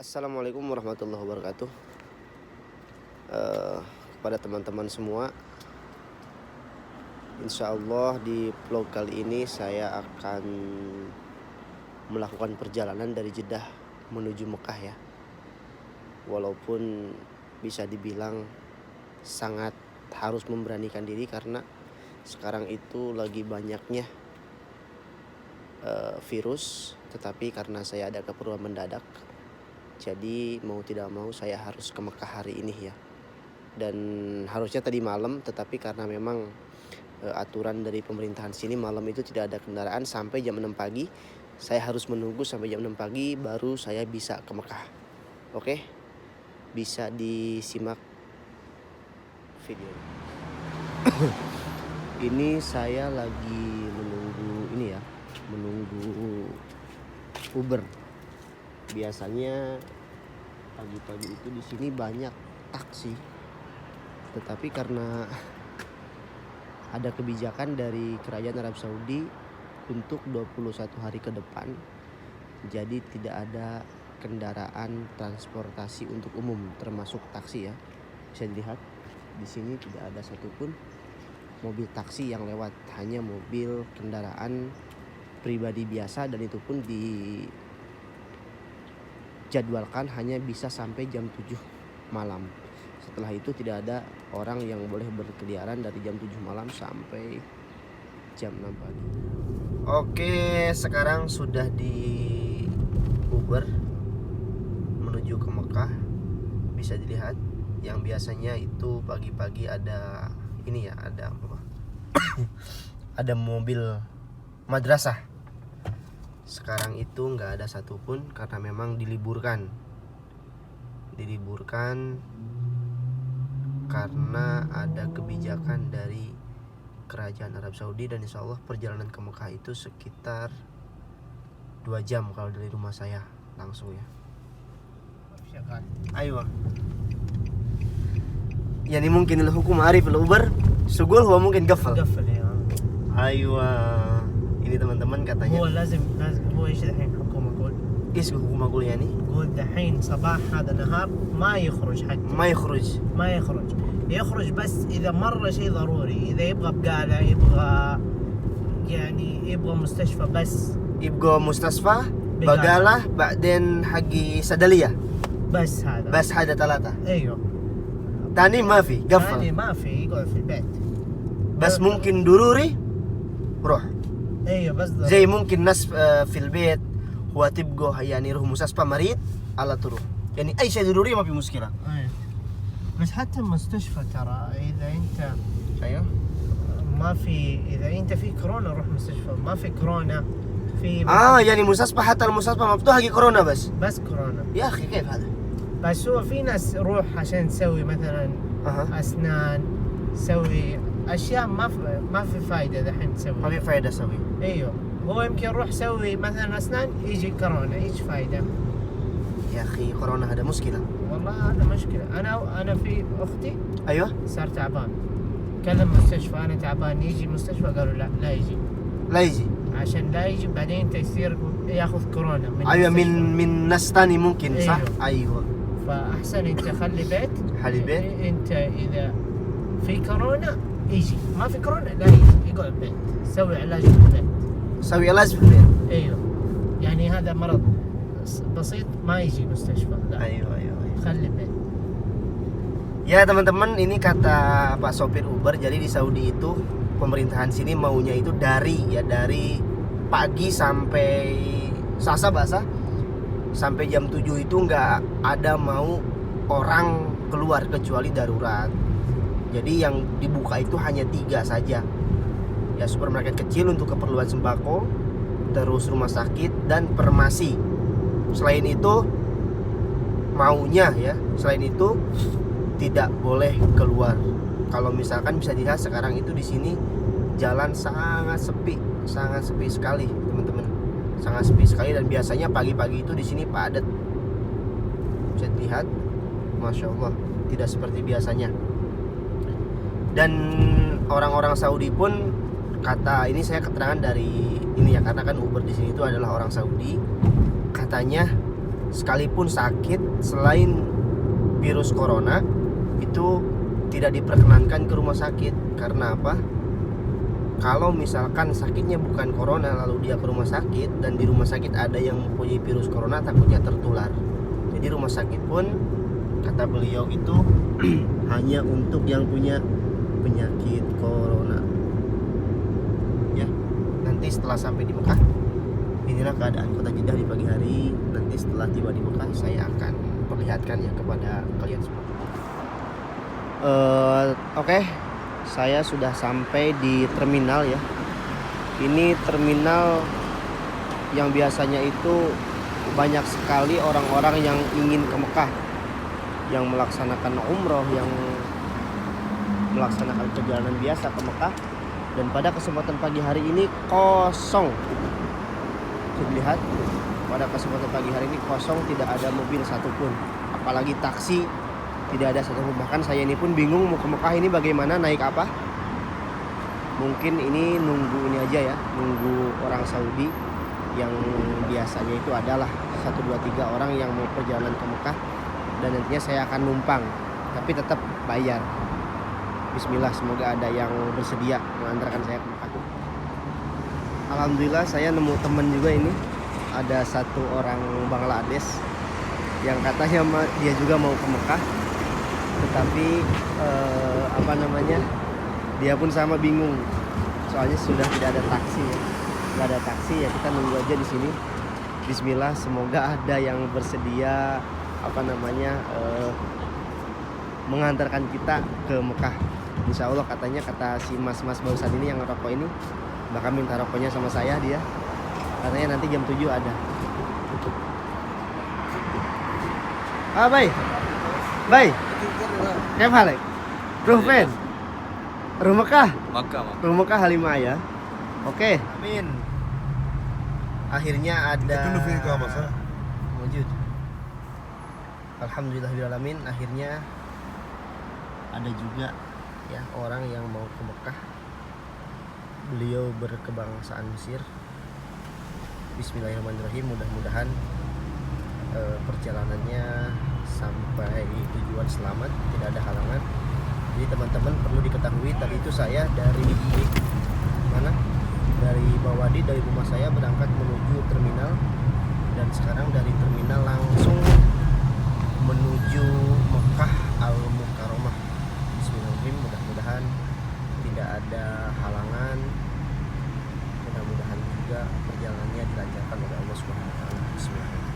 Assalamualaikum warahmatullahi wabarakatuh. Kepada teman-teman semua, insya Allah di vlog kali ini saya akan melakukan perjalanan dari Jeddah menuju Mekah ya. Walaupun bisa dibilang sangat harus memberanikan diri karena sekarang itu lagi banyaknya virus, tetapi karena saya ada keperluan mendadak, jadi mau tidak mau saya harus ke Mekah hari ini ya. Dan harusnya tadi malam, tetapi karena memang aturan dari pemerintahan sini malam itu tidak ada kendaraan sampai jam 6 pagi. Saya harus menunggu sampai jam 6 pagi baru saya bisa ke Mekah. Oke, bisa disimak video. Ini saya lagi menunggu ini ya, menunggu Uber. Biasanya pagi-pagi itu di sini banyak taksi, tetapi karena ada kebijakan dari Kerajaan Arab Saudi untuk 21 hari ke depan, jadi tidak ada kendaraan transportasi untuk umum termasuk taksi ya. Bisa dilihat di sini tidak ada satupun mobil taksi yang lewat, hanya mobil kendaraan pribadi biasa, dan itu pun dijadwalkan hanya bisa sampai jam 7 malam. Setelah itu tidak ada orang yang boleh berkeliaran dari jam 7 malam sampai jam 6 pagi. Oke, sekarang sudah di Uber menuju ke Mekah. Bisa dilihat yang biasanya itu pagi-pagi ada ini ya, ada apa? Ada mobil madrasah. Sekarang itu nggak ada satupun karena memang diliburkan karena ada kebijakan dari Kerajaan Arab Saudi, dan insya Allah perjalanan ke Mekah itu sekitar 2 jam kalau dari rumah saya langsung ya. Ayo. يعني ممكن الحكومة عارف الأوبر شغل هو ممكن قفل يا أيوة. ini teman-teman katanya هو لازم هو ايش الحين الحكومة يقول؟ ايش الحكومة يقول يعني؟ يقول دحين صباح هذا نهار ما يخرج حتى ما يخرج بس إذا مرة شيء ضروري، إذا يبغى بقالة، يبغى مستشفى، بس يبغى مستشفى بقالة بعدين حقي صيدلية، بس هذا 3. ايوه تاني ما في قفل، تاني ما في، يقعد في البيت بس ممكن ضروري روح. ايوه بس ضروري. زي ممكن ناس في البيت هو تبقى يعني يروح مستشفى مريض على تروح، يعني اي شيء ضروري ما في مشكلة. ايوه بس حتى المستشفى ترى اذا انت ايوه ما في، اذا انت في كورونا روح مستشفى، ما في كورونا في يعني مستشفى، حتى المستشفى مفتوح حق كورونا بس كورونا. يا اخي كيف هذا؟ بس هو في ناس روح عشان تسوي مثلا اسنان، تسوي اشياء ما في فايده دحين تسوي، ما في فايده اسوي. ايوه هو يمكن روح سوي مثلا اسنان يجي كورونا، ايش فايده؟ يا اخي كورونا هذا مشكله والله، هذا مشكله. انا في اختي ايوه صار تعبان، كلم مستشفى انا تعبان، يجي مستشفى قالوا لا يجي عشان لا يجي بعدين يصير ياخذ كورونا من ايوه من ناس ثاني ممكن. أيوه. صح ايوه. فاحسن انت خلي بيت. انت اذا في كورونا يجي، ما في كورونا لا يجي، يقعد بيت، سوي علاج في البيت. ايوه يعني هذا مرض بسيط ما يجي مستشفى، لا. ايوه خلي بيت. Ya teman-teman, ini kata Pak sopir Uber. Jadi di Saudi itu pemerintahan sini maunya itu dari pagi sampai Selasa sampai jam 7 itu nggak ada mau orang keluar kecuali darurat. Jadi yang dibuka itu hanya 3 saja. Ya, supermarket kecil untuk keperluan sembako, terus rumah sakit dan farmasi. Selain itu tidak boleh keluar. Kalau misalkan bisa dilihat sekarang itu di sini jalan sangat sepi sekali, teman-teman. Sangat sepi sekali, dan biasanya pagi-pagi itu di sini padat. Bisa dilihat, Masya Allah, tidak seperti biasanya. Dan orang-orang Saudi pun kata, ini saya keterangan dari ini ya, karena kan Uber di sini itu adalah orang Saudi. Katanya sekalipun sakit selain virus corona itu tidak diperkenankan ke rumah sakit. Karena apa? Kalau misalkan sakitnya bukan corona lalu dia ke rumah sakit dan di rumah sakit ada yang mempunyai virus corona, takutnya tertular. Jadi rumah sakit pun kata beliau itu hanya untuk yang punya penyakit corona. Ya, nanti setelah sampai di Mekah, inilah keadaan kota Jeddah di pagi hari. Nanti setelah tiba di Mekah saya akan perlihatkan ya kepada kalian semua. Oke. Saya sudah sampai di terminal ya. Ini terminal yang biasanya itu banyak sekali orang-orang yang ingin ke Mekah, yang melaksanakan umroh, yang melaksanakan perjalanan biasa ke Mekah. Dan pada kesempatan pagi hari ini kosong. Bisa dilihat, pada kesempatan pagi hari ini kosong, tidak ada mobil satupun, apalagi taksi. Tidak ada satupun. Bahkan saya ini pun bingung mau ke Mekah ini bagaimana, naik apa. Mungkin ini nunggu ini aja ya, nunggu orang Saudi yang biasanya itu adalah 1, 2, 3 orang yang mau perjalanan ke Mekah. Dan nantinya saya akan numpang, tapi tetap bayar. Bismillah, semoga ada yang bersedia mengantarkan saya ke Mekah. Alhamdulillah saya nemu teman juga ini. Ada satu orang Bangladesh yang katanya dia juga mau ke Mekah. Tetapi dia pun sama bingung, soalnya sudah tidak ada taksi ya. Tidak ada taksi ya, kita nunggu aja di sini. Bismillah, semoga ada yang bersedia mengantarkan kita ke Mekah. Insya Allah, kata si mas-mas barusan ini yang ngerokok ini bakal minta rokoknya sama saya. Dia katanya nanti jam 7 ada. Bye. Kayf halek? Ruh fen? Ruh Mekah? Ruh Mekah Halimah ya. Oke. Amin. Akhirnya ada wujud. Alhamdulillahirrahmanirrahim. Akhirnya ada juga ya orang yang mau ke Mekah. Beliau berkebangsaan Mesir. Bismillahirrahmanirrahim. Mudah-mudahan perjalanannya sampai tujuan selamat, tidak ada halangan. Jadi teman-teman perlu diketahui, tadi itu saya dari Bawadi, dari rumah saya berangkat menuju terminal, dan sekarang dari terminal langsung menuju Mekah Al-Mukarramah. Bismillahirrahmanirrahim. Mudah-mudahan tidak ada halangan, mudah-mudahan juga perjalanannya dilancarkan oleh Allah Subhanahu wa taala. Bismillahirrahmanirrahim.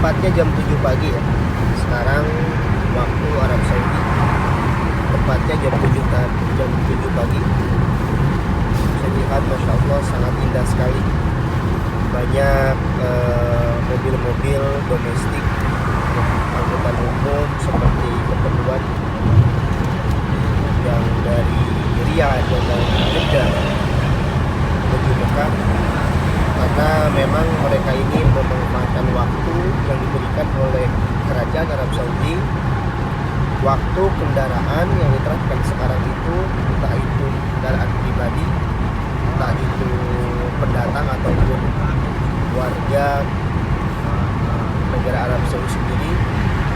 Tepatnya jam 7 pagi ya. Sekarang waktu Arab Saudi. Tepatnya jam 7 pagi. Bisa dilihat, Masya Allah, sangat indah sekali. Banyak mobil-mobil domestik, angkutan umum seperti keperluan yang dari Riyadh dan dari Jeddah menuju Mekah. Karena memang mereka ini memanfaatkan waktu yang diberikan oleh kerajaan Arab Saudi. Waktu kendaraan yang diterapkan sekarang itu, entah itu kendaraan pribadi, entah itu pendatang ataupun warga negara Arab Saudi sendiri.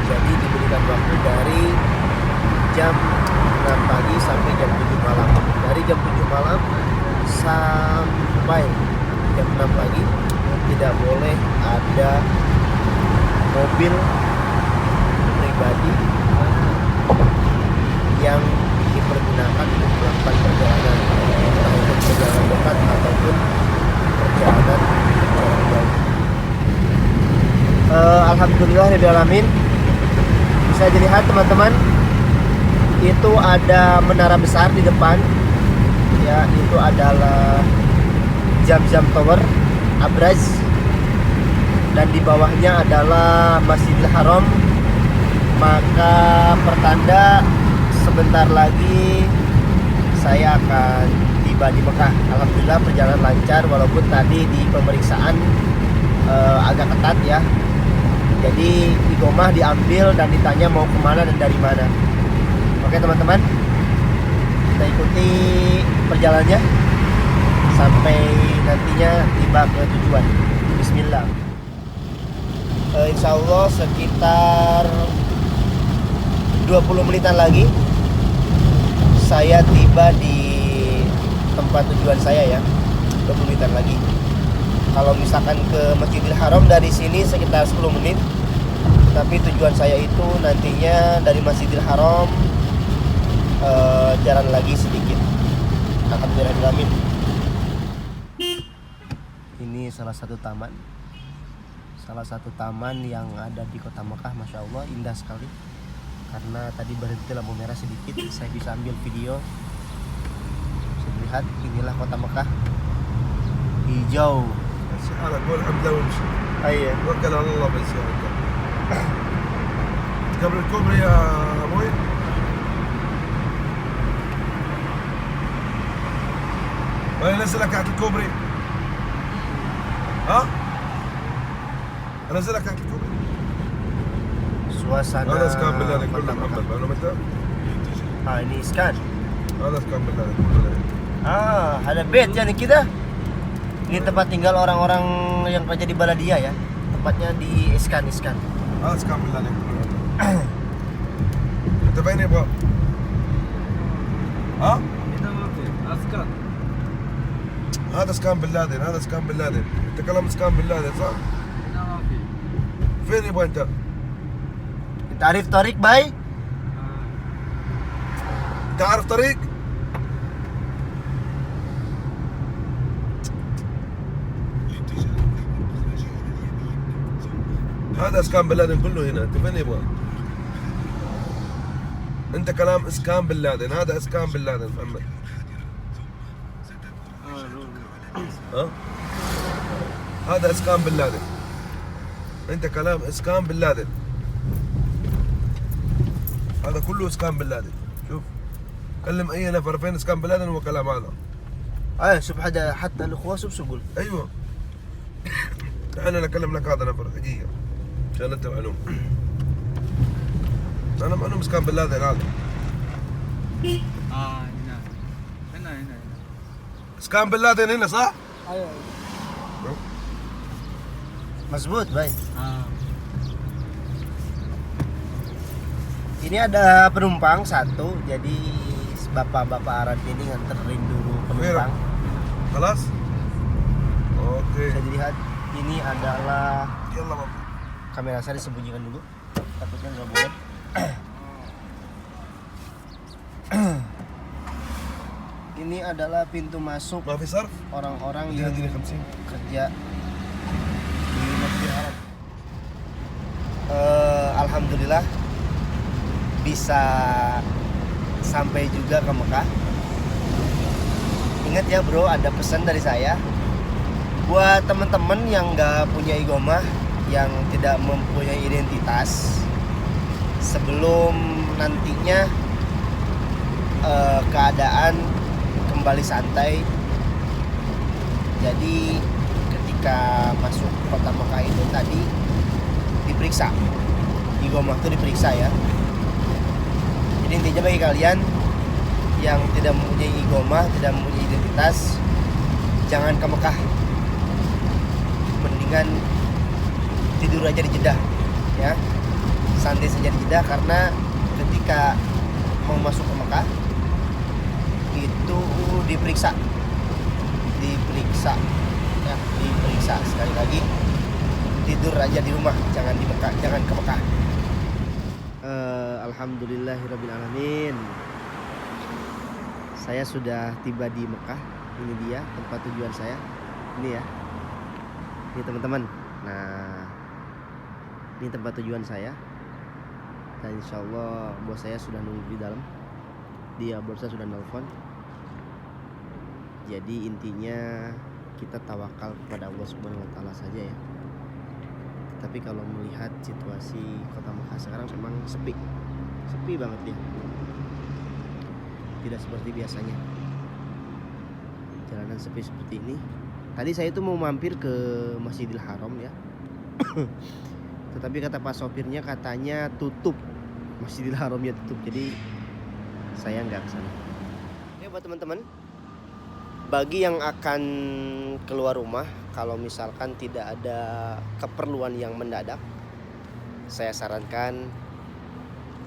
Jadi diberikan waktu dari jam 6 pagi sampai jam 7 malam. Dari jam 7 malam sampai jam 6 pagi tidak boleh ada mobil pribadi yang dipergunakan untuk melakukan perjalanan, entah itu perjalanan dekat ataupun perjalanan jauh. Alhamdulillahirrahmanirrahim. Bisa dilihat teman-teman, itu ada menara besar di depan ya. adalah Zamzam Tower Abraz, dan di bawahnya adalah Masjidil Haram. Maka pertanda sebentar lagi saya akan tiba di Mekah. Alhamdulillah perjalanan lancar, walaupun tadi di pemeriksaan agak ketat ya. Jadi iqomah diambil dan ditanya mau kemana dan dari mana. Oke teman-teman, kita ikuti perjalanannya sampai nantinya tiba ke tujuan. Bismillah. Insya Allah sekitar 20 menitan lagi saya tiba di tempat tujuan saya ya. 20 menitan lagi. Kalau misalkan ke Masjidil Haram dari sini sekitar 10 menit, tapi tujuan saya itu nantinya dari Masjidil Haram jalan lagi sedikit. Alhamdulillah. Ini salah satu taman yang ada di kota Mekah. Masya Allah, indah sekali. Karena tadi berhenti lampu merah sedikit, saya bisa ambil video. Bisa lihat, inilah kota Mekah, hijau. أنا أقول الحمد لله وامشي. Iya. توكل على الله بس يا رجال. قبل الكوبري يا أبوي. وين أنزلك تحت الكوبري؟ ها؟ أنزلك تحت الكوبري. Suasana هذا اسكان بالله عليك kota كله Mekah. محمد معلومة أنت؟ Ini iskan. هذا اسكان بالله عليك كله. Ada bed yani kita. Ini tempat tinggal orang-orang yang kerja di Baladia ya. Tempatnya di iskan. هذا اسكان بالله عليك كله. أنت فين يا أبو؟ ها؟ هذا اسكان بن لادن، هذا اسكان بن لادن. انت كلام اسكان بن لادن صح؟ فين يبغى انت؟ Tarif Torik bay. انت عارف طريق؟ هذا اسكان بن لادن كله هنا، انت فين يبغى؟ انت كلام اسكان بن لادن، هذا اسكان بن لادن محمد. ها؟ هذا اسكان بن لادن. انت كلام اسكان بن لادن. هذا كله اسكان بن لادن. شوف كلم اي نفر فين اسكان بن لادن هو كلام هذا. شوف حتى الاخوه سبسقول. ايوه. احنا نكلم لك هذا نفر حقيقه عشان انت معلوم. انا معلوم اسكان بن لادن هذا. هنا اسكان بن لادن هنا صح؟ ايوه Mazbut bay. Ini ada penumpang satu, jadi bapak-bapak Arab ini nganterin dulu penumpang. خلاص؟ اوكي. Bisa dilihat ini adalah يلا بابا. kamera saya disembunyikan dulu, takutnya nggak boleh. Ini adalah pintu masuk ما في صرف؟ orang-orang اديني yang اديني 50. kerja di Masjidil Haram. Alhamdulillah bisa sampai juga ke Mekah. Ingat ya bro, ada pesan dari saya buat teman-teman yang nggak punya iqomah, yang tidak mempunyai identitas, sebelum nantinya keadaan kembali santai. Jadi ketika masuk kota Mekah itu tadi diperiksa, iqomah itu diperiksa ya. Jadi intinya bagi kalian yang tidak mempunyai iqomah, tidak mempunyai identitas, jangan ke Mekah. Mendingan tidur aja di Jeddah ya, santai saja di Jeddah, karena ketika mau masuk ke Mekah itu diperiksa ya, diperiksa. Sekali lagi, tidur aja di rumah, jangan di Mekah, jangan ke Mekah. Alhamdulillahirabbil alamin. Saya sudah tiba di Mekah. Ini dia tempat tujuan saya. Ini ya. Ini teman-teman. Nah, ini tempat tujuan saya. Dan insya Allah bos saya sudah nunggu di dalam. Dia bos saya sudah nelfon. Jadi intinya kita tawakal kepada Allah Subhanahu wa taala saja ya. Tapi kalau melihat situasi Kota Mekah sekarang memang sepi banget ya. Tidak seperti biasanya. Jalanan sepi seperti ini. Tadi saya tuh mau mampir ke Masjidil Haram ya. Tetapi kata pak sopirnya katanya tutup. Masjidil Haramnya tutup. Jadi saya nggak kesana. Ya buat teman-teman, bagi yang akan keluar rumah, kalau misalkan tidak ada keperluan yang mendadak, saya sarankan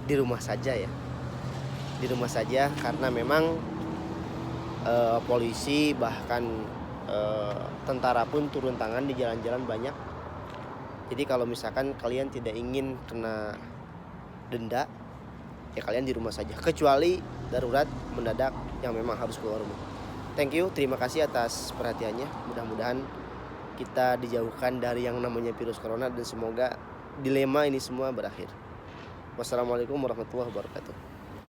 di rumah saja ya. Di rumah saja karena memang polisi bahkan tentara pun turun tangan di jalan-jalan banyak. Jadi kalau misalkan kalian tidak ingin kena denda, ya kalian di rumah saja. Kecuali darurat mendadak yang memang harus keluar rumah. Thank you, terima kasih atas perhatiannya. Mudah-mudahan kita dijauhkan dari yang namanya virus corona dan semoga dilema ini semua berakhir. Wassalamualaikum warahmatullahi wabarakatuh.